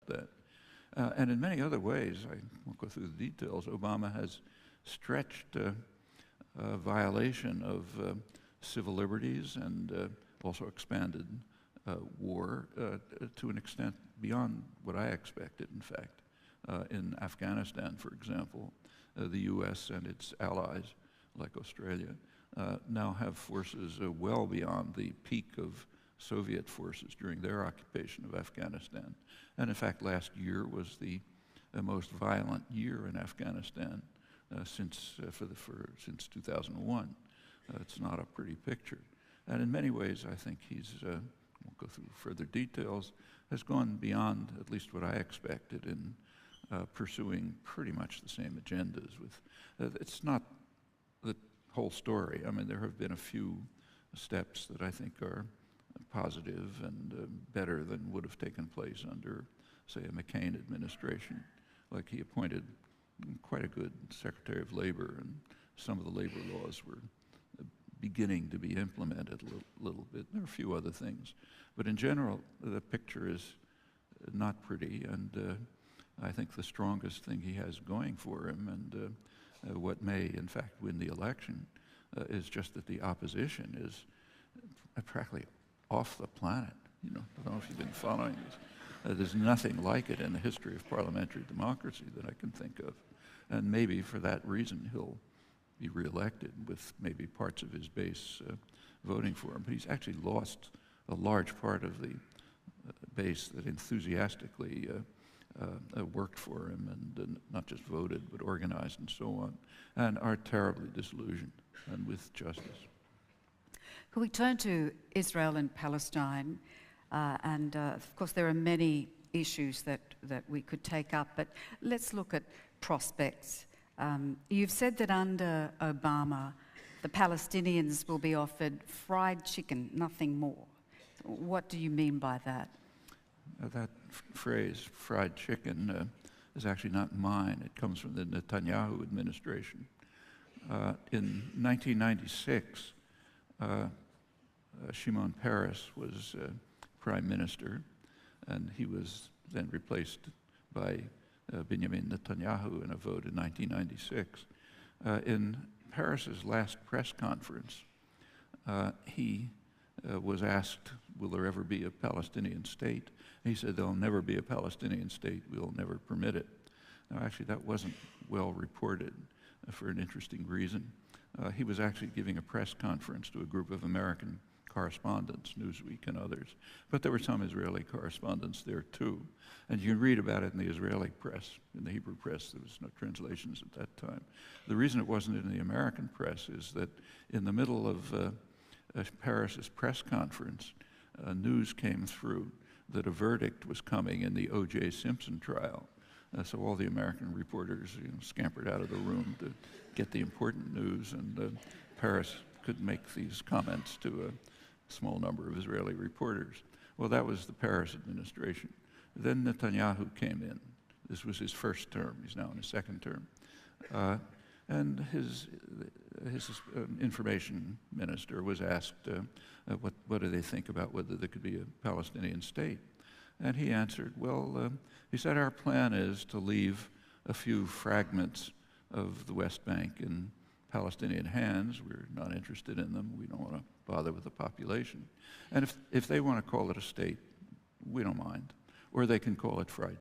that. And in many other ways, I won't go through the details, Obama has stretched violation of civil liberties and also expanded war to an extent beyond what I expected, in fact. In Afghanistan, for example, the U.S. and its allies, like Australia, now have forces well beyond the peak of Soviet forces during their occupation of Afghanistan. And in fact, last year was the most violent year in Afghanistan since 2001. It's not a pretty picture. And in many ways, I think he's, won't go through further details, has gone beyond at least what I expected in pursuing pretty much the same agendas. It's not the whole story. I mean, there have been a few steps that I think are positive and better than would have taken place under, say, a McCain administration. Like he appointed quite a good Secretary of Labor, and some of the labor laws were beginning to be implemented a little bit. There are a few other things. But in general, the picture is not pretty, and I think the strongest thing he has going for him, and what may, in fact, win the election, is just that the opposition is practically off the planet. You know, I don't know if you've been following this. There's nothing like it in the history of parliamentary democracy that I can think of. And maybe for that reason he'll be reelected with maybe parts of his base voting for him. But he's actually lost a large part of the base that enthusiastically worked for him and not just voted, but organized and so on, and are terribly disillusioned, and with justice. Could we turn to Israel and Palestine? Of course, there are many issues that we could take up, but let's look at prospects. You've said that under Obama, the Palestinians will be offered fried chicken, nothing more. What do you mean by that? That phrase, fried chicken, is actually not mine. It comes from the Netanyahu administration. In 1996, Shimon Peres was prime minister, and he was then replaced by Benjamin Netanyahu in a vote in 1996. In Peres's last press conference, he was asked, will there ever be a Palestinian state? He said, there'll never be a Palestinian state. We'll never permit it. Now, actually, that wasn't well reported for an interesting reason. He was actually giving a press conference to a group of American correspondents, Newsweek and others. But there were some Israeli correspondents there, too. And you can read about it in the Israeli press. In the Hebrew press, there was no translations at that time. The reason it wasn't in the American press is that in the middle of Peres's press conference, news came through that a verdict was coming in the O.J. Simpson trial. So all the American reporters scampered out of the room to get the important news, and Peres could make these comments to a small number of Israeli reporters. Well, that was the Peres administration. Then Netanyahu came in. This was his first term. He's now in his second term. And his information minister was asked, what do they think about whether there could be a Palestinian state? And he answered, well, he said, our plan is to leave a few fragments of the West Bank in Palestinian hands. We're not interested in them. We don't want to bother with the population. And if they want to call it a state, we don't mind. Or they can call it fried